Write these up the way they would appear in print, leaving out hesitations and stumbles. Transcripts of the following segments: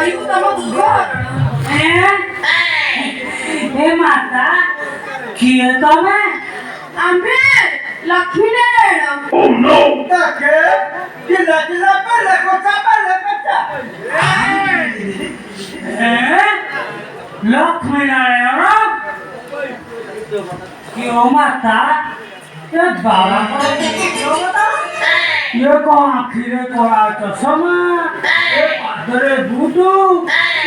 କହିବୁ ତମ ଦୁଃଖ। ଏ ମାତା କିଏ ତମେ? ଆମେ Lakshmi Narayan. Oh no! Take kila pala kota. Lakshmi Narayan क्यों माता ये बाबा ये कौन आखिरे कोड़ा चश्मा ये पादरे बूटू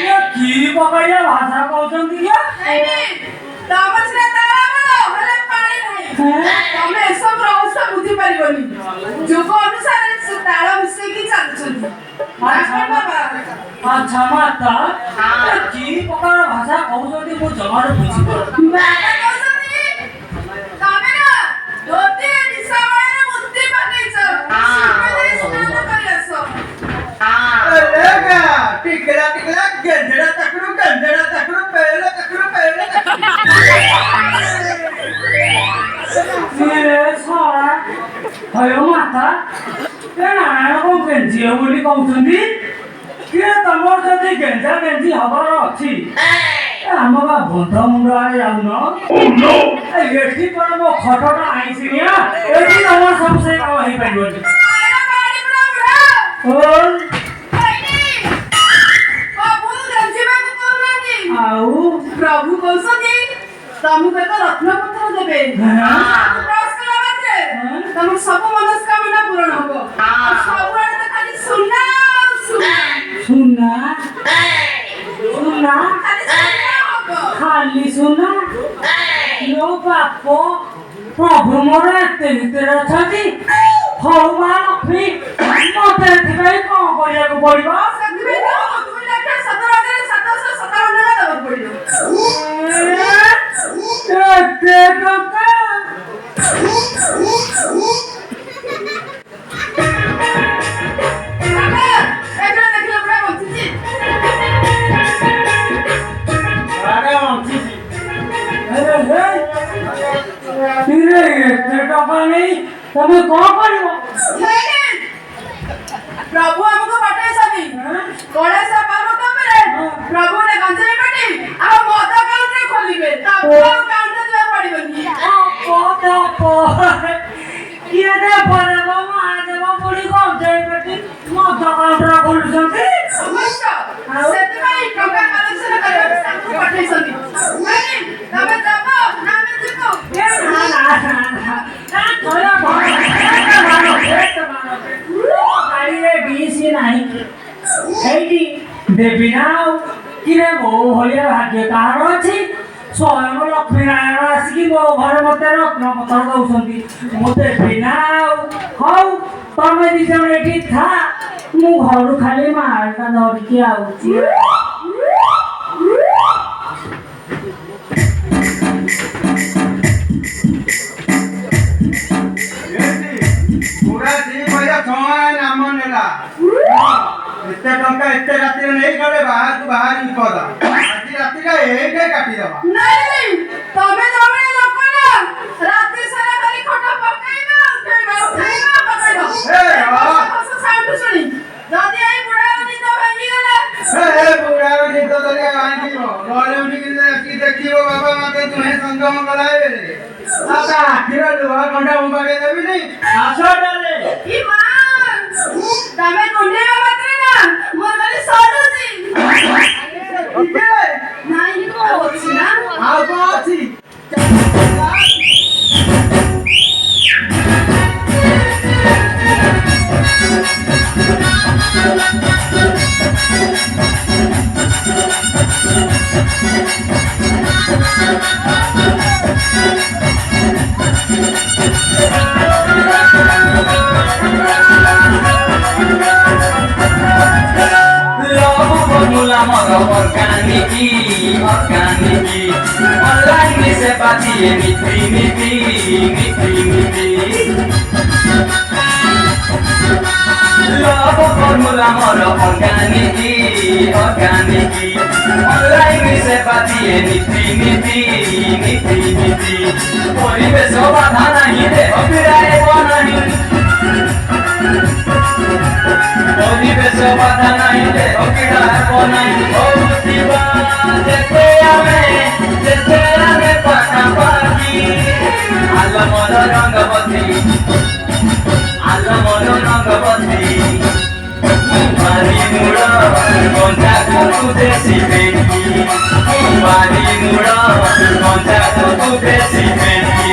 ये की बगाया भाषा कहते क्या? नहीं तमसरे तारा बोलो हेले पानी नहीं तमे सब रहस्य बुझी परिबनी जोग अनुसार तारा मिसे की चलछन अच्छा माता ये की बगाया भाषा कहते मो जमार बुझी बाबा कहसनी तमे ना दोती निसावारे मुक्ति पाकेछ शिवदे स्नान करियासो Lega, tikla gandera takru pehla takru. मेरे सारा भयो माता ये नारायण को गेंजी बोली कहउछंदी के तमर जदी गेंजी हबर अछि हम बा बंध मुंड आले जाउन ओ नो एठी पर मो खटटा आइसिनिया एठी तमर सबसे का होई पाइबोनी आरा बाड़ी बुढ़ा ओ प्रभु गंजीबा को कहलानी आउ प्रभु कहसनी तमु के तो रत्न पत्थर देबे प्रयास करा मात्रे तम सब मनस्कामना पूर्ण होबो सब आड़े तो खाली सुना खाली सुना लो बापो प्रभु मोर एते भितर अछती हौ मा लक्ष्मी मते एथिबाई कोन करिया को पड़िबो सतबे तो तुम लेके 17,757 टका देबो पड़ियो एते टका एकरा देखलो बड़ा बंचिची तिरे एते टका नहीं तमे कोन करिवो प्रभु हमको पटे सनी कोड़े से पर्वत पे प्रभु ने गंजे पटी आ मद काउंटर खोलिबे तब काउंटर जे पड़िबनी पो किए दे परे बाबा आदेव पुरी कोन जे बेटी मद काउंटर खोलुछंती समझ सेति भाई टका कलेक्शन करबे हमको पटे सनी नहीं तबे जाबो ना में जितो ना थोड़ा मारो गाड़ी रे बीसी नहीं एडी देबी नाउ किरे मो होलिया भाग्य कार अछि स्वयं लक्ष्मी नारायण आसिकी मो घर मते रत्न पत्थर दउछंती मते बिनाउ हौ तमे दी जण एठी था मु घर खाली मारता धरकी आउची एते टंका एते राति नहीं गले बाहर को बाहर ही पदा आज राति का एक काटी दबा नहीं तमे जमे लोक ना रात्रि सारा खाली खटा पकाइबा उठाइबा पकाइबा ए बाबा साउंड सुनी जदी आई बुढ़ा निद भांगी गला ए बुढ़ा निद दरिया भांगी हो गले उठी की देखिबो बाबा माते तुहे संगम गलाए रे आता आखिर दुआ घंटा मुबाके देबी नहीं आसो डाले ई मां तमे गुंडे मात्रे ना मोर गली सडुची नहीं को होची ना आ बाची Organiki, online se batie nitri. Love formula moro organiki, online se batie nitri. Poribesh badha nahi de abiraye banahi. Poribesh badha nahi de abiraye banahi. Rangabati ଆଲ ମନ ରଙ୍ଗବତୀ ବାରି ମୂଳ କଞ୍ଚାକୁ ଦେଶୀ ବେଟି ବାରି ମୂଳ କଞ୍ଚାକୁ ଦେଶୀ ବେଟି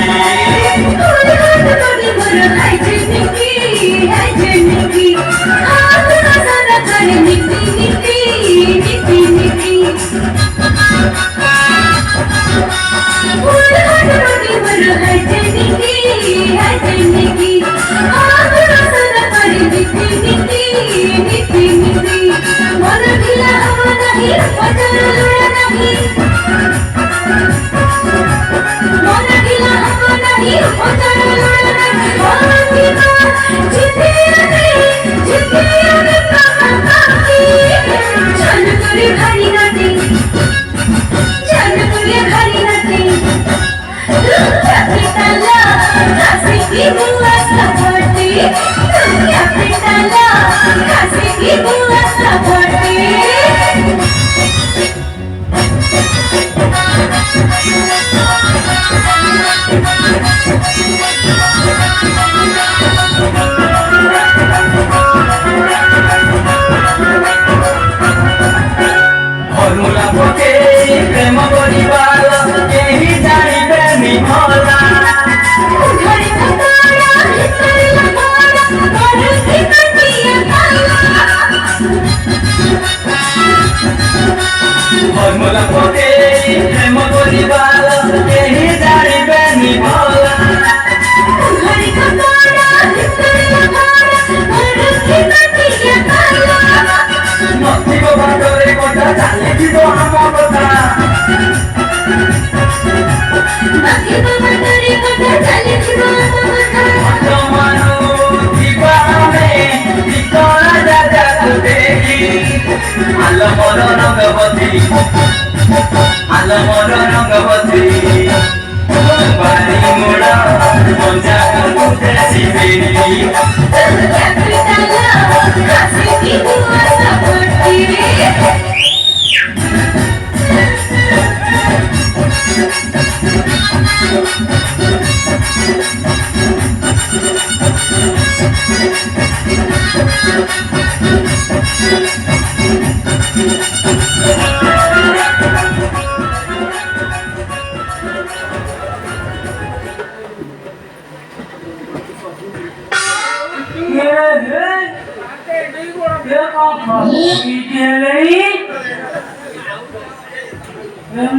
ଫର୍ମୁଲା ପକେଇ ପ୍ରେମ କରିବାର କେହି ଜାଣିବେନି ଭଲା ଫର୍ମୁଲା ପକେଇ ପ୍ରେମ କରିବାର କେହି ଜାଣିବେନି ଭଲା ନଥିବ ବାଟରେ କଥା ଚାଲିଥିବ ଆମ କଥା ଥିବା ଆମେ ଟିକଣା ଜାଗାକୁ ଦେଖି ଆଲ ମୋର ରଙ୍ଗବତୀ ଆଲ ମୋର ରଙ୍ଗବତୀ ବାରି ମୂଳ କଞ୍ଚାକୁ ଦେଶୀ ବେଟି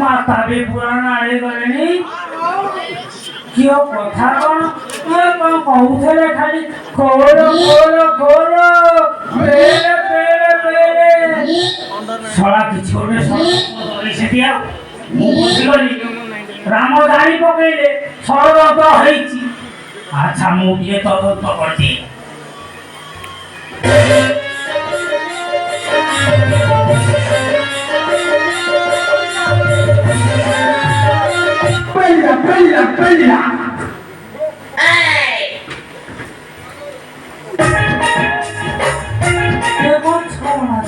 माता भी पुराण आड़े गले कियो कथा कौन कहूले खाली खोल खोल खोल पेरे पेरे पेरे सड़ा किछि गोटे से दिया बुझिगली राम गाड़ी पकेले षड़यंत्र होइछि अच्छा मु ये तदंत करछि पहिला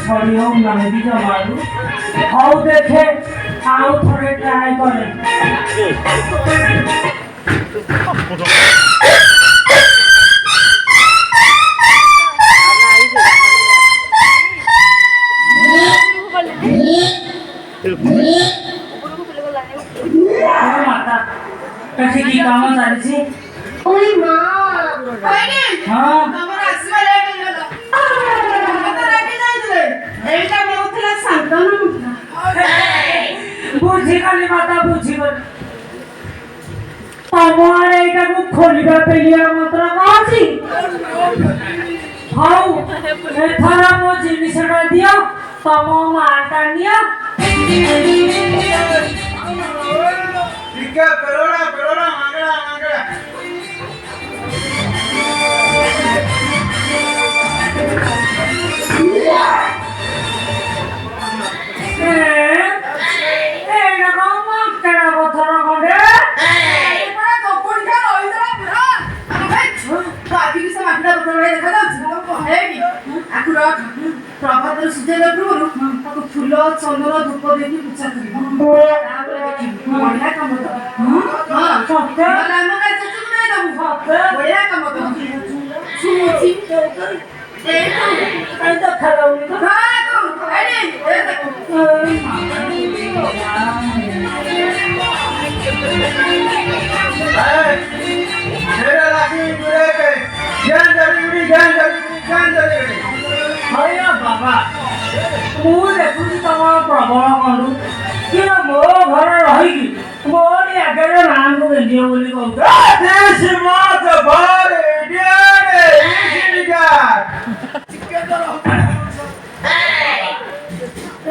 छड़ी हो नहीं भी जमालू हाउ देखे आउ थोड़े ट्राई करे माता कथी की काम चालिछि ओई मां होइनी हां तमरा आसीबा लेट होइला मते राखी जाइले एटा मोथला शांतनु बुझी गली माता बुझी गली तमरे एटा को खोलिबा पेलिया मात्र काची हाउ एथरा मो जिनिसटा दियो तम माटा नियो ठीक है पेरोड़ा मांगड़ा प्रभात सूर्य पूर्व फूल चंदन धूप देखी पूजा कर କାମ କର ଶୁଣୁଛି କାଇଁ ଦେଖା ଯାଉନି ତ? ହଁ ତୁ ଏଠି ଏ ଦେଖ मेरा लाठी जुड़े के ज्ञान जरूरी ହଇଆ ବାବା ମୁଁ ଦେଖୁଛି ତମର ପ୍ରବଳ କରୁ କିନ୍ତୁ ମୋ ଘରେ ରହିକି ମୋରି ଆଗରେ ମାଆଙ୍କୁ ଗେଞ୍ଜିବ ବୋଲି କହୁଛ। This was a body, dear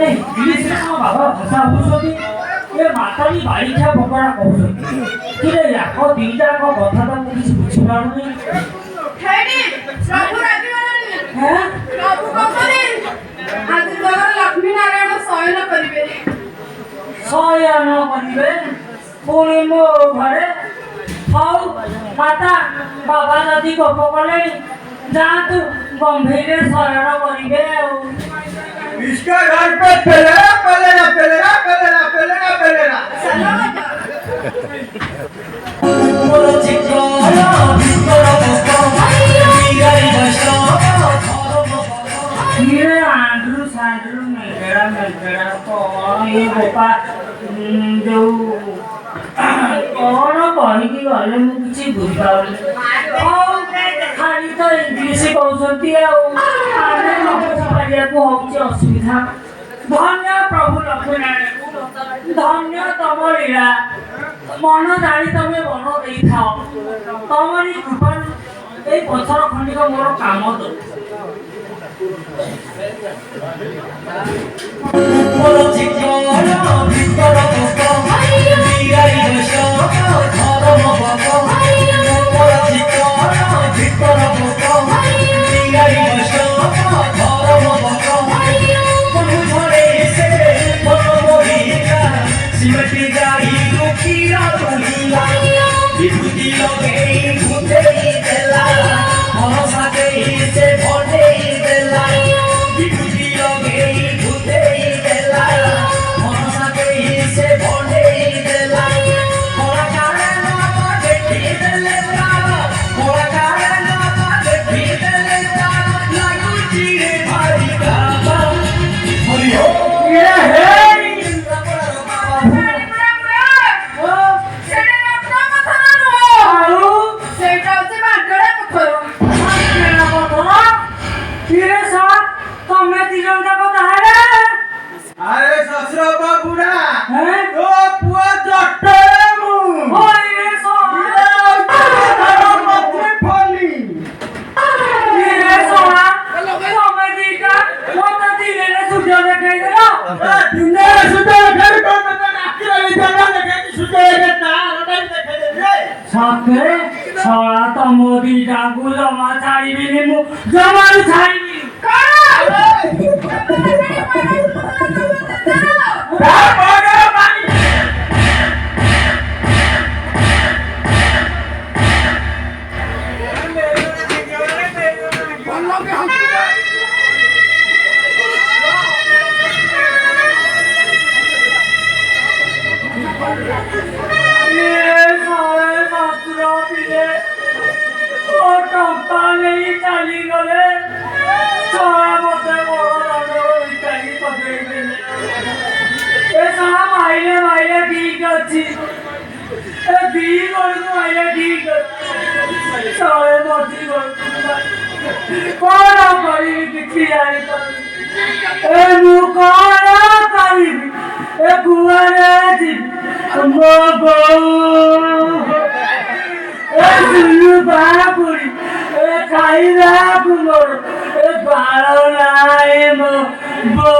ଇଂଲିଶରେ ଆମ ବାବା ଭାଷା ବୁଝୁଛନ୍ତି ଏ ମାତାଲି ବାଳିକା ପକଡ଼ା କହୁଛନ୍ତି କିରେ ୟାକ ଦିଟାକ କଥା ତ ମୁଁ କିଛି ବୁଝିପାରୁନି। ହେଡି ସବୁ ରାଜିଗଲେଣି ହେଁ ସବୁ କହୁଛନ୍ତି ଆଜି ତୋର ଲକ୍ଷ୍ମୀ ନାରାୟଣ ଶୟନ କରିବେ ଶୟନ କରିବେ ପୁଣି ମୋ ଘରେ ହଉ ମାତା ବାବା ଯଦି ଗପ କଲେଣି ଯାଆନ୍ତୁ ଗମ୍ଭୀରରେ ଶୟନ କରିବେ ଆଉ। इसका घर पे पलेरा ये आंध्रू सांड्रू मेघड़ा कौन ये बोपा जो कौन कहीकि गले मु किछि बुझिपारुनी खाली तो इंग्लिश कहउछंती आने को होउछि असुविधा। धन्य प्रभु लक्ष्मीनारायण धन्य तम लीला मन जानी तमे बन देई थाओ तमरी कृपा ए पथर खंडिक मोर काम दो मोर चिकन भितर पक बिगाई बस धर्म पक मोर चिकन भितर पक बिगाई बस धर्म पक मनु झरे से मन मोहिला सिमटी जाई रुखिरा तुहिला विभूति लगेई भूतेई देला मन साथेई से भटेई देला विभूति लगेई भूतेई देला मन साथेई से भटेई देला मोरा कारण देखी देले तारा मोरा कारण देखी देले तारा लागुची रे भाई काबा हरि हो ये हे अरे ससुर बाबूरा हैं? तो पुआ जट्टे मु मत फली दिने सुते घर को मत राखी रही जगह देखे सुते के तार देखे दे सके छड़ा तो मोदी डाकू जमा छाड़ीबिनी मु जमारू छाड़ीबी कौन करी किसी आई ए मु कौन करी ए कुआरे जी मो गौ ए सुनु बापुरी ए खाइला कुमोर ए बालो नाए मो बो